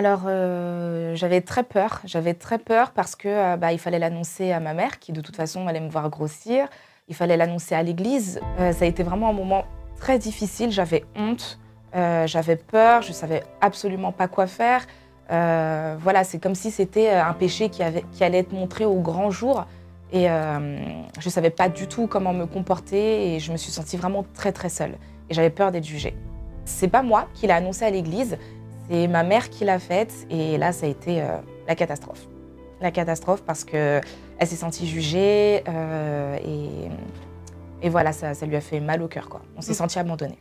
Alors, j'avais très peur parce que, il fallait l'annoncer à ma mère qui, de toute façon, allait me voir grossir. Il fallait l'annoncer à l'église. Ça a été vraiment un moment très difficile. J'avais honte, j'avais peur, je savais absolument pas quoi faire. Voilà, c'est comme si c'était un péché qui allait être montré au grand jour et je savais pas du tout comment me comporter et je me suis sentie vraiment très, très seule et j'avais peur d'être jugée. C'est pas moi qui l'ai annoncé à l'église, c'est ma mère qui l'a faite et là, ça a été la catastrophe. La catastrophe parce qu'elle s'est sentie jugée et voilà, ça lui a fait mal au cœur, quoi. On s'est sentis abandonnés.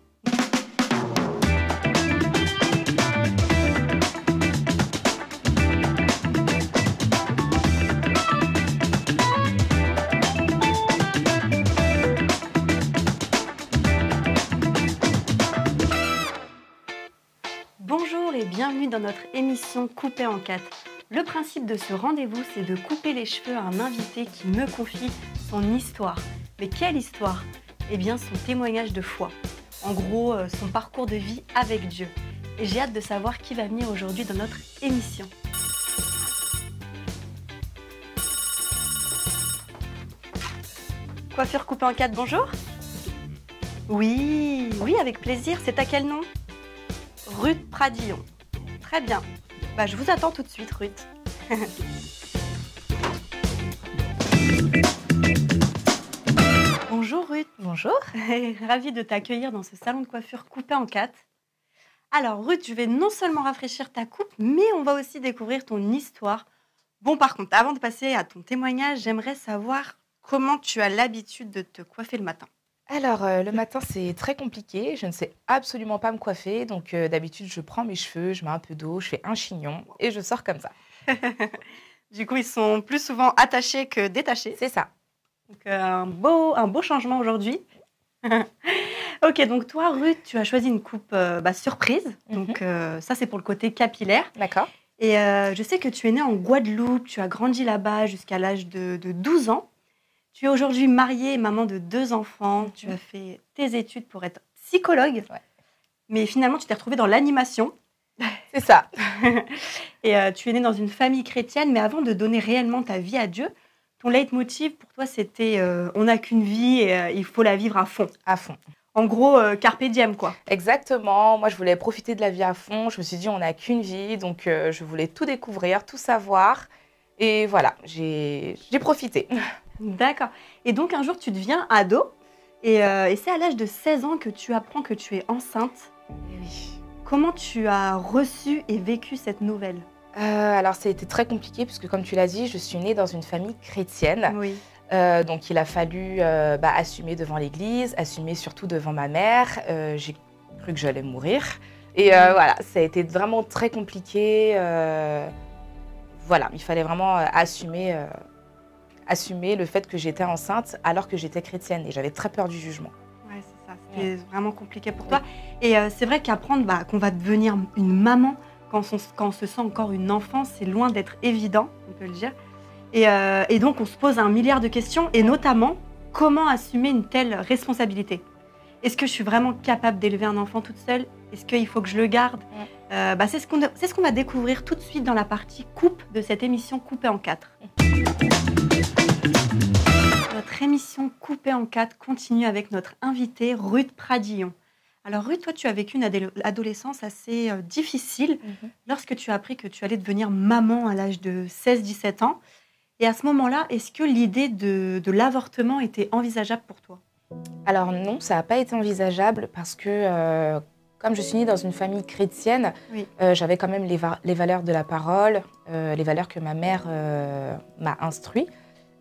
Bonjour et bienvenue dans notre émission Coupée en 4. Le principe de ce rendez-vous, c'est de couper les cheveux à un invité qui me confie son histoire. Mais quelle histoire? Eh bien, son témoignage de foi. En gros, son parcours de vie avec Dieu. Et j'ai hâte de savoir qui va venir aujourd'hui dans notre émission. Coiffure coupée en 4, bonjour. Oui, avec plaisir. C'est à quel nom? Ruth Pradillon. Très bien. Je vous attends tout de suite, Ruth. Bonjour Ruth. Bonjour. Ravie de t'accueillir dans ce salon de coiffure coupé en 4. Alors Ruth, je vais non seulement rafraîchir ta coupe, mais on va aussi découvrir ton histoire. Bon, par contre, avant de passer à ton témoignage, j'aimerais savoir comment tu as l'habitude de te coiffer le matin. Alors, le matin, c'est très compliqué. Je ne sais absolument pas me coiffer. Donc, d'habitude, je prends mes cheveux, je mets un peu d'eau, je fais un chignon et je sors comme ça. Du coup, ils sont plus souvent attachés que détachés. C'est ça. Donc, un beau changement aujourd'hui. Ok, donc toi, Ruth, tu as choisi une coupe surprise. Donc, ça, c'est pour le côté capillaire. D'accord. Et je sais que tu es née en Guadeloupe, tu as grandi là-bas jusqu'à l'âge de 12 ans. Tu es aujourd'hui mariée et maman de 2 enfants. Tu as fait tes études pour être psychologue. Ouais. Mais finalement, tu t'es retrouvée dans l'animation. C'est ça. Et tu es née dans une famille chrétienne. Mais avant de donner réellement ta vie à Dieu, ton leitmotiv pour toi, c'était on n'a qu'une vie et il faut la vivre à fond. À fond. En gros, carpe diem, quoi. Exactement. Moi, je voulais profiter de la vie à fond. Je me suis dit, on n'a qu'une vie. Donc, je voulais tout découvrir, tout savoir. Et voilà, j'ai profité. D'accord. Et donc, un jour, tu deviens ado. Et c'est à l'âge de 16 ans que tu apprends que tu es enceinte. Oui. Comment tu as reçu et vécu cette nouvelle? Alors, ça a été très compliqué puisque, comme tu l'as dit, je suis née dans une famille chrétienne. Oui. Donc, il a fallu assumer devant l'église, assumer surtout devant ma mère. J'ai cru que j'allais mourir. Et voilà, ça a été vraiment très compliqué. Voilà, il fallait vraiment assumer le fait que j'étais enceinte alors que j'étais chrétienne. Et j'avais très peur du jugement. Ouais, c'est ça. C'était vraiment compliqué pour toi. Et c'est vrai qu'apprendre qu'on va devenir une maman quand on se sent encore une enfant, c'est loin d'être évident, on peut le dire. Et donc, on se pose un milliard de questions, et notamment, comment assumer une telle responsabilité? Est-ce que je suis vraiment capable d'élever un enfant toute seule? Est-ce qu'il faut que je le garde? C'est ce qu'on va découvrir tout de suite dans la partie coupe de cette émission Coupée en 4. Notre émission Coupée en 4 continue avec notre invitée Ruth Pradillon. Alors Ruth, toi, tu as vécu une adolescence assez difficile lorsque tu as appris que tu allais devenir maman à l'âge de 16-17 ans. Et à ce moment-là, est-ce que l'idée de l'avortement était envisageable pour toi? Alors non, ça n'a pas été envisageable parce que comme je suis née dans une famille chrétienne, j'avais quand même les valeurs de la parole, les valeurs que ma mère m'a instruit.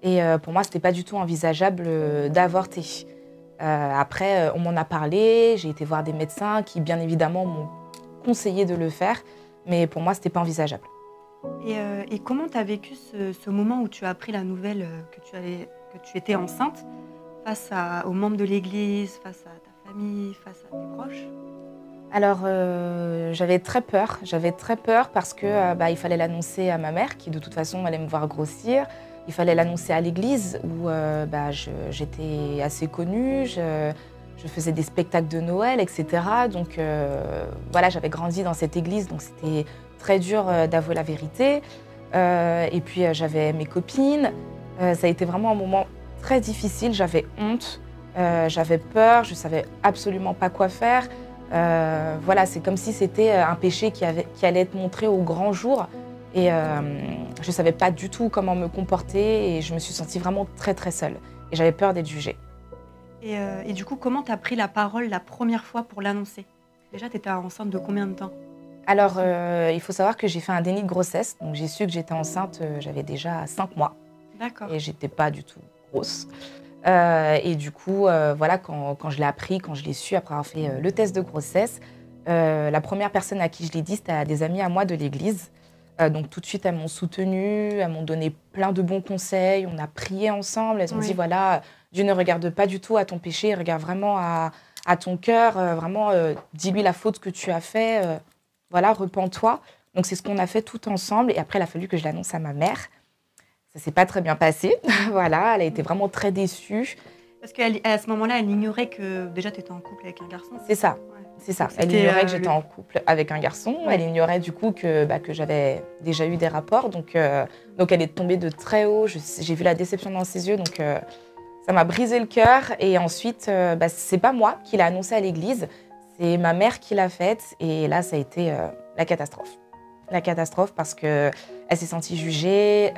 Et pour moi, ce n'était pas du tout envisageable d'avorter. Après, on m'en a parlé, j'ai été voir des médecins qui, bien évidemment, m'ont conseillé de le faire. Mais pour moi, ce n'était pas envisageable. Et comment tu as vécu ce moment où tu as appris la nouvelle que tu étais enceinte face aux membres de l'église, face à ta famille, face à tes proches? Alors, j'avais très peur parce que il fallait l'annoncer à ma mère qui, de toute façon, allait me voir grossir. Il fallait l'annoncer à l'église où j'étais assez connue. Je faisais des spectacles de Noël, etc. Donc voilà, j'avais grandi dans cette église, donc c'était très dur d'avouer la vérité. Et puis j'avais mes copines. Ça a été vraiment un moment très difficile. J'avais honte, j'avais peur, je savais absolument pas quoi faire. Voilà, c'est comme si c'était un péché qui allait être montré au grand jour. Et je savais pas du tout comment me comporter et je me suis sentie vraiment très très seule. Et j'avais peur d'être jugée. Et du coup, comment tu as pris la parole la première fois pour l'annoncer? Déjà, tu étais enceinte de combien de temps? Alors, il faut savoir que j'ai fait un déni de grossesse. Donc, j'ai su que j'étais enceinte, j'avais déjà 5 mois. D'accord. Et j'étais pas du tout grosse. Et du coup, voilà, quand je l'ai appris, quand je l'ai su, après avoir fait le test de grossesse, la première personne à qui je l'ai dit, c'était à des amis à moi de l'église. Donc, tout de suite, elles m'ont soutenue, elles m'ont donné plein de bons conseils. On a prié ensemble. Elles ont dit, voilà, Dieu ne regarde pas du tout à ton péché, il regarde vraiment à ton cœur. Vraiment, dis-lui la faute que tu as fait. Voilà, repens-toi. Donc, c'est ce qu'on a fait tout ensemble. Et après, il a fallu que je l'annonce à ma mère. Ça s'est pas très bien passé. Voilà, elle a été vraiment très déçue. Parce qu'à ce moment-là, elle ignorait que déjà tu étais en couple avec un garçon. C'est ça. Ouais. C'est ça. Elle ignorait que j'étais en couple avec un garçon. Ouais. Elle ignorait du coup que j'avais déjà eu des rapports. Donc elle est tombée de très haut. J'ai vu la déception dans ses yeux. Donc ça m'a brisé le cœur. Et ensuite, c'est pas moi qui l'ai annoncé à l'église. C'est ma mère qui l'a faite. Et là, ça a été la catastrophe. La catastrophe parce qu'elle s'est sentie jugée.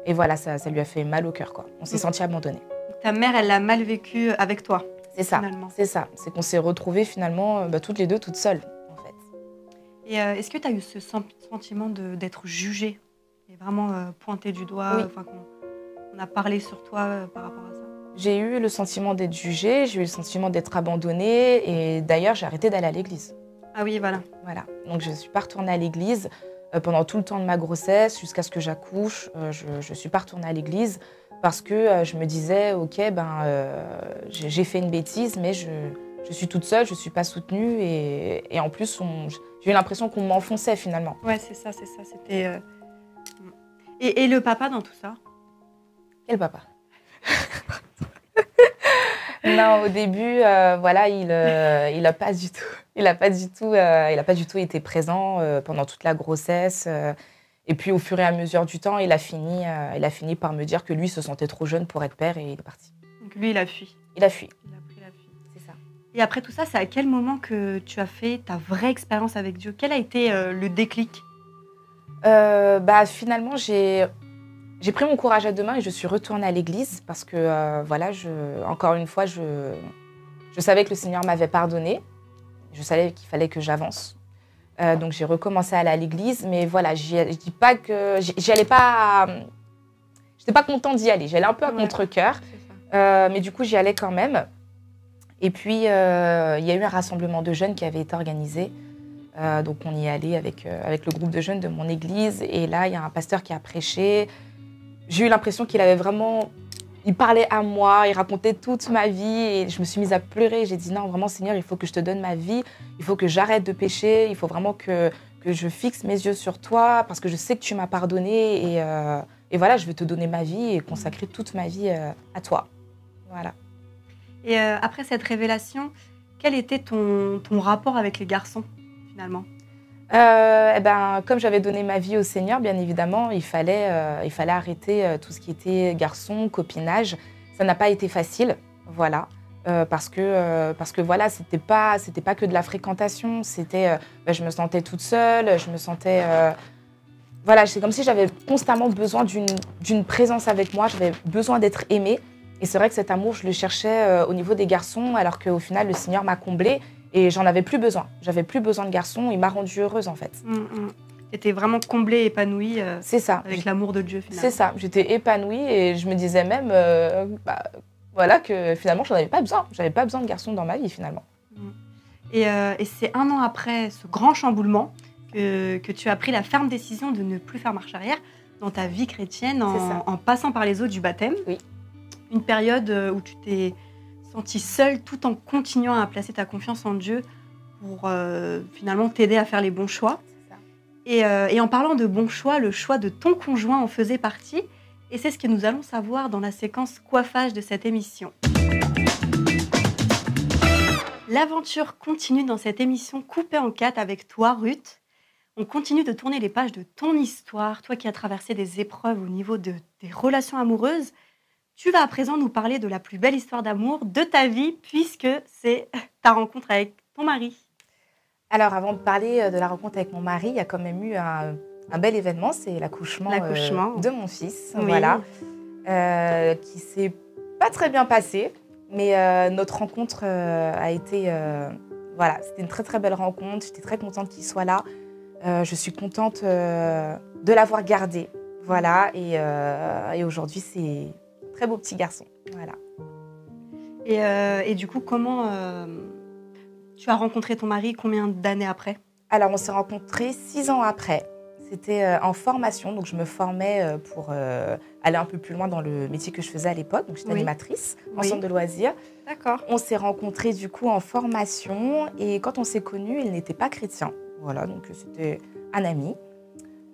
Et voilà, ça lui a fait mal au cœur, quoi. On s'est sentis abandonnés. Ta mère, elle l'a mal vécu avec toi. C'est ça, c'est ça. C'est qu'on s'est retrouvés finalement toutes les deux, toutes seules, en fait. Et est-ce que tu as eu ce sentiment d'être jugée et vraiment pointé du doigt, oui. On a parlé sur toi par rapport à ça? J'ai eu le sentiment d'être jugée, j'ai eu le sentiment d'être abandonnée et d'ailleurs, j'ai arrêté d'aller à l'église. Ah oui, voilà. Voilà. Donc, je ne suis pas retournée à l'église pendant tout le temps de ma grossesse, jusqu'à ce que j'accouche. Je ne suis pas retournée à l'église. Parce que je me disais, ok, j'ai fait une bêtise, mais je suis toute seule, je ne suis pas soutenue. Et en plus, j'ai eu l'impression qu'on m'enfonçait finalement. Ouais, c'est ça. C'était. Et le papa dans tout ça? Quel papa? Non, au début, voilà, il a pas du tout été présent pendant toute la grossesse. Et puis, au fur et à mesure du temps, il a fini par me dire que lui se sentait trop jeune pour être père et il est parti. Donc lui, il a fui. Il a fui. Il a pris la fuite. C'est ça. Et après tout ça, c'est à quel moment que tu as fait ta vraie expérience avec Dieu? Quel a été le déclic? Finalement, j'ai pris mon courage à deux mains et je suis retournée à l'église parce que, voilà, encore une fois, je savais que le Seigneur m'avait pardonné. Je savais qu'il fallait que j'avance. Donc j'ai recommencé à aller à l'église, mais voilà, je dis pas que j'y allais pas. J'étais pas contente d'y aller. J'allais un peu à contre-cœur, mais du coup j'y allais quand même. Et puis il y a eu un rassemblement de jeunes qui avait été organisé, donc on y est allé avec le groupe de jeunes de mon église. Et là il y a un pasteur qui a prêché. J'ai eu l'impression qu'il avait vraiment. Il parlait à moi, il racontait toute ma vie et je me suis mise à pleurer. J'ai dit non, vraiment Seigneur, il faut que je te donne ma vie, il faut que j'arrête de pécher, il faut vraiment que je fixe mes yeux sur toi parce que je sais que tu m'as pardonné et voilà, je veux te donner ma vie et consacrer toute ma vie à toi. Voilà. Et après cette révélation, quel était ton rapport avec les garçons finalement? Comme j'avais donné ma vie au Seigneur, bien évidemment, il fallait arrêter tout ce qui était garçon, copinage. Ça n'a pas été facile, voilà, parce que voilà, c'était pas que de la fréquentation. C'était, je me sentais toute seule, je me sentais, voilà, c'est comme si j'avais constamment besoin d'une présence avec moi. J'avais besoin d'être aimée. Et c'est vrai que cet amour, je le cherchais au niveau des garçons, alors qu'au final, le Seigneur m'a comblée. Et j'en avais plus besoin. J'avais plus besoin de garçons. Il m'a rendue heureuse, en fait. T'étais vraiment comblée, épanouie. C'est ça. Avec l'amour de Dieu, finalement. C'est ça. J'étais épanouie et je me disais même, voilà, que finalement, j'en avais pas besoin. J'avais pas besoin de garçons dans ma vie, finalement. Et c'est 1 an après ce grand chamboulement que tu as pris la ferme décision de ne plus faire marche arrière dans ta vie chrétienne en passant par les eaux du baptême. Oui. Une période où tu t'es sentie seule tout en continuant à placer ta confiance en Dieu pour finalement t'aider à faire les bons choix. Et en parlant de bons choix, le choix de ton conjoint en faisait partie. Et c'est ce que nous allons savoir dans la séquence coiffage de cette émission. L'aventure continue dans cette émission coupée en 4 avec toi, Ruth. On continue de tourner les pages de ton histoire, toi qui as traversé des épreuves au niveau de tes relations amoureuses. Tu vas à présent nous parler de la plus belle histoire d'amour de ta vie, puisque c'est ta rencontre avec ton mari. Alors, avant de parler de la rencontre avec mon mari, il y a quand même eu un bel événement, c'est l'accouchement de mon fils, Oui. voilà, qui s'est pas très bien passé, mais notre rencontre a été, voilà, c'était une très très belle rencontre. J'étais très contente qu'il soit là. Je suis contente de l'avoir gardé, voilà, et aujourd'hui c'est un très beau petit garçon, voilà. Et du coup, comment tu as rencontré ton mari combien d'années après? Alors, on s'est rencontrés 6 ans après. C'était en formation, donc je me formais pour aller un peu plus loin dans le métier que je faisais à l'époque. Donc, j'étais animatrice en centre de loisirs. D'accord. On s'est rencontrés du coup en formation et quand on s'est connus, il n'était pas chrétien. Voilà, donc c'était un ami.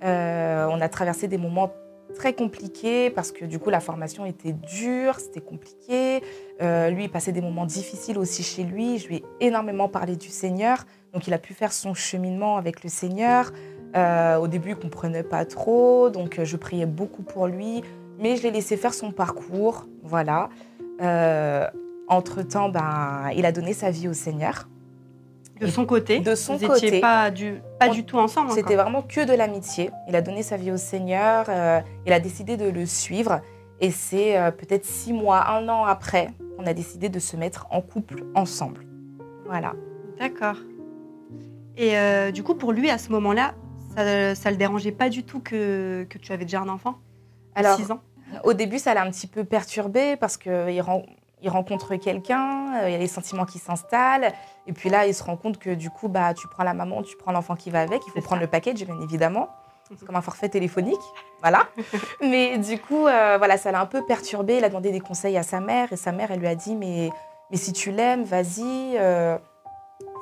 On a traversé des moments très compliqués parce que du coup, la formation était dure, c'était compliqué. Lui, il passait des moments difficiles aussi chez lui. Je lui ai énormément parlé du Seigneur. Donc, il a pu faire son cheminement avec le Seigneur. Au début, il ne comprenait pas trop. Donc, je priais beaucoup pour lui. Mais je l'ai laissé faire son parcours. Voilà. Entre-temps, il a donné sa vie au Seigneur. De son côté? De son côté. Vous n'étiez pas du tout ensemble? C'était vraiment que de l'amitié. Il a donné sa vie au Seigneur. Il a décidé de le suivre. Et c'est peut-être 6 mois, 1 an après qu'on a décidé de se mettre en couple ensemble. Voilà. D'accord. Et du coup, pour lui, à ce moment-là, ça ne le dérangeait pas du tout que tu avais déjà un enfant? Alors, 6 ans? Au début, ça l'a un petit peu perturbé parce qu'il rencontre quelqu'un, il y a les sentiments qui s'installent. Et puis là, il se rend compte que du coup, tu prends la maman, tu prends l'enfant qui va avec. Il faut prendre le package, bien évidemment. C'est comme un forfait téléphonique, voilà. Mais du coup, voilà, ça l'a un peu perturbé. Il a demandé des conseils à sa mère. Et sa mère, elle lui a dit, mais si tu l'aimes, vas-y.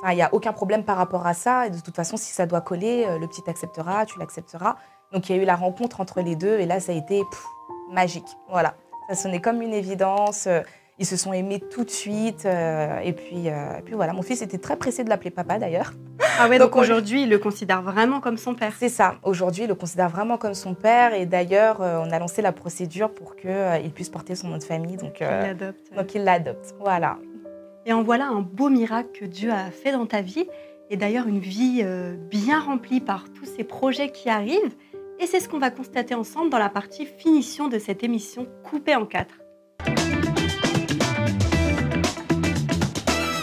Il n'y a aucun problème par rapport à ça. Et de toute façon, si ça doit coller, le petit acceptera, tu l'accepteras. Donc, il y a eu la rencontre entre les deux. Et là, ça a été magique. Voilà. Ça sonnait comme une évidence. Ils se sont aimés tout de suite. Et puis voilà. Mon fils était très pressé de l'appeler papa, d'ailleurs. Ah ouais, donc aujourd'hui, il le considère vraiment comme son père. C'est ça. Aujourd'hui, il le considère vraiment comme son père. Et d'ailleurs, on a lancé la procédure pour qu'il puisse porter son nom de famille. Donc, il l'adopte. Voilà. Et en voilà un beau miracle que Dieu a fait dans ta vie. Et d'ailleurs, une vie bien remplie par tous ces projets qui arrivent. Et c'est ce qu'on va constater ensemble dans la partie finition de cette émission coupée en 4.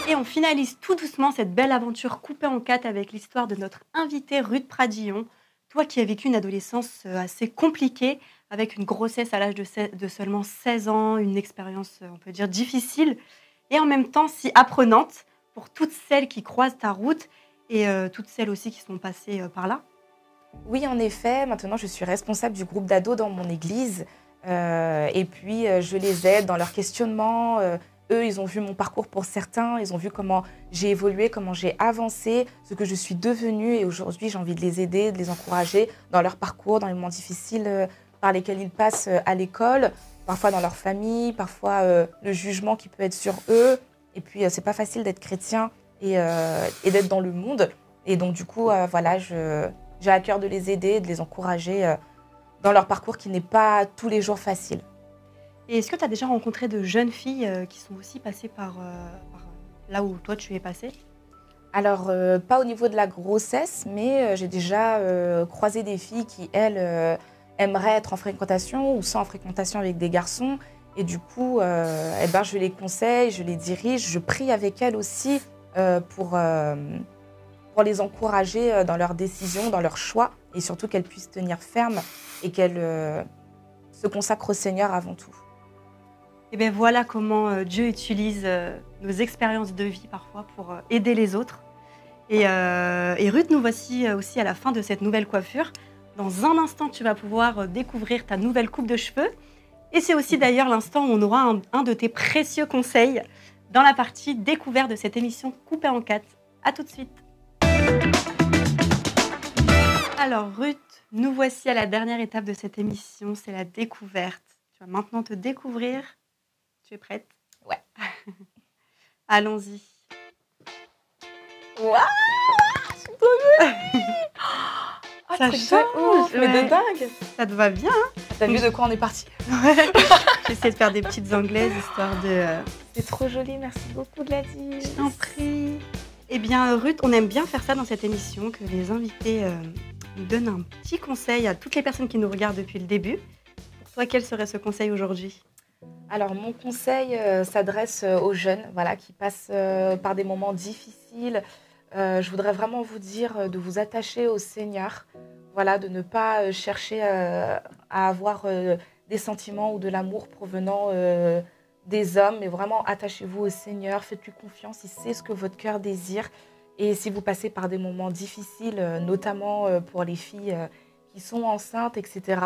Et on finalise tout doucement cette belle aventure coupée en 4 avec l'histoire de notre invitée Ruth Pradillon. Toi qui as vécu une adolescence assez compliquée, avec une grossesse à l'âge de seulement 16 ans, une expérience, on peut dire, difficile, et en même temps si apprenante pour toutes celles qui croisent ta route et toutes celles aussi qui sont passées par là. Oui, en effet. Maintenant, je suis responsable du groupe d'ados dans mon église. Et puis, je les aide dans leurs questionnements. Eux, ils ont vu mon parcours pour certains. Ils ont vu comment j'ai évolué, comment j'ai avancé, ce que je suis devenue. Et aujourd'hui, j'ai envie de les aider, de les encourager dans leur parcours, dans les moments difficiles par lesquels ils passent à l'école, parfois dans leur famille, parfois le jugement qui peut être sur eux. Et puis, c'est pas facile d'être chrétien et d'être dans le monde. Et donc, du coup, voilà, j'ai à cœur de les aider, de les encourager dans leur parcours qui n'est pas tous les jours facile. Et est-ce que tu as déjà rencontré de jeunes filles qui sont aussi passées par là où toi tu es passée? Alors, pas au niveau de la grossesse, mais j'ai déjà croisé des filles qui, elles, aimeraient être en fréquentation ou sans fréquentation avec des garçons. Et du coup, je les conseille, je les dirige, je prie avec elles aussi pour les encourager dans leurs décisions, dans leurs choix, et surtout qu'elles puissent tenir ferme et qu'elles se consacrent au Seigneur avant tout. Et bien voilà comment Dieu utilise nos expériences de vie parfois pour aider les autres. Et Ruth, nous voici aussi à la fin de cette nouvelle coiffure. Dans un instant, tu vas pouvoir découvrir ta nouvelle coupe de cheveux. Et c'est aussi d'ailleurs l'instant où on aura un de tes précieux conseils dans la partie découverte de cette émission coupée en 4. À tout de suite. Alors Ruth, nous voici à la dernière étape de cette émission, c'est la découverte. Tu vas maintenant te découvrir. Tu es prête? Ouais. Allons-y. Waouh, je suis trop jolie. Oh, Ça truc change, de ouf, mais ouais. de dingue. Ça te va bien, hein? T'as vu de quoi on est parti? J'essaie de faire des petites anglaises, histoire de... C'est trop joli, merci beaucoup Gladys. Je t'en prie. Eh bien, Ruth, on aime bien faire ça dans cette émission, que les invités nous donnent un petit conseil à toutes les personnes qui nous regardent depuis le début. Pour toi, quel serait ce conseil aujourd'hui? Alors, mon conseil s'adresse aux jeunes voilà, qui passent par des moments difficiles. Je voudrais vraiment vous dire de vous attacher au Seigneur, voilà, de ne pas chercher à avoir des sentiments ou de l'amour provenant des hommes, mais vraiment attachez-vous au Seigneur, faites-lui confiance, il sait ce que votre cœur désire. Et si vous passez par des moments difficiles, notamment pour les filles qui sont enceintes, etc.,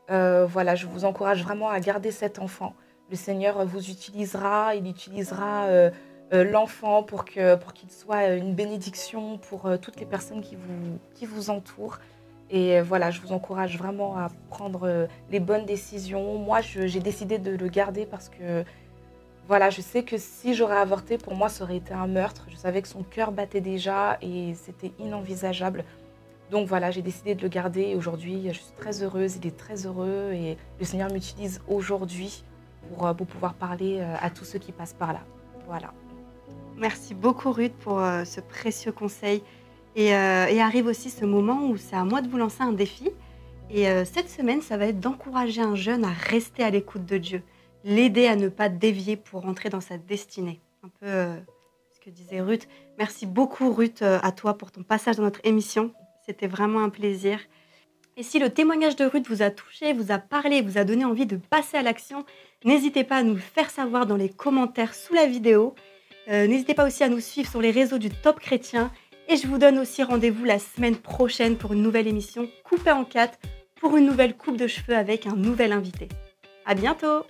voilà, je vous encourage vraiment à garder cet enfant. Le Seigneur vous utilisera, il utilisera l'enfant pour qu'il soit une bénédiction pour toutes les personnes qui vous entourent. Et voilà, je vous encourage vraiment à prendre les bonnes décisions. Moi, j'ai décidé de le garder parce que voilà, je sais que si j'aurais avorté, pour moi, ça aurait été un meurtre. Je savais que son cœur battait déjà et c'était inenvisageable. Donc voilà, j'ai décidé de le garder et aujourd'hui, je suis très heureuse, il est très heureux et le Seigneur m'utilise aujourd'hui pour pouvoir parler à tous ceux qui passent par là. Voilà. Merci beaucoup, Ruth, pour ce précieux conseil. Et arrive aussi ce moment où c'est à moi de vous lancer un défi. Et cette semaine, ça va être d'encourager un jeune à rester à l'écoute de Dieu, l'aider à ne pas dévier pour rentrer dans sa destinée. Un peu ce que disait Ruth. Merci beaucoup, Ruth, à toi pour ton passage dans notre émission. C'était vraiment un plaisir. Et si le témoignage de Ruth vous a touché, vous a parlé, vous a donné envie de passer à l'action, n'hésitez pas à nous le faire savoir dans les commentaires sous la vidéo. N'hésitez pas aussi à nous suivre sur les réseaux du Top Chrétien. Et je vous donne aussi rendez-vous la semaine prochaine pour une nouvelle émission coupée en 4 pour une nouvelle coupe de cheveux avec un nouvel invité. À bientôt!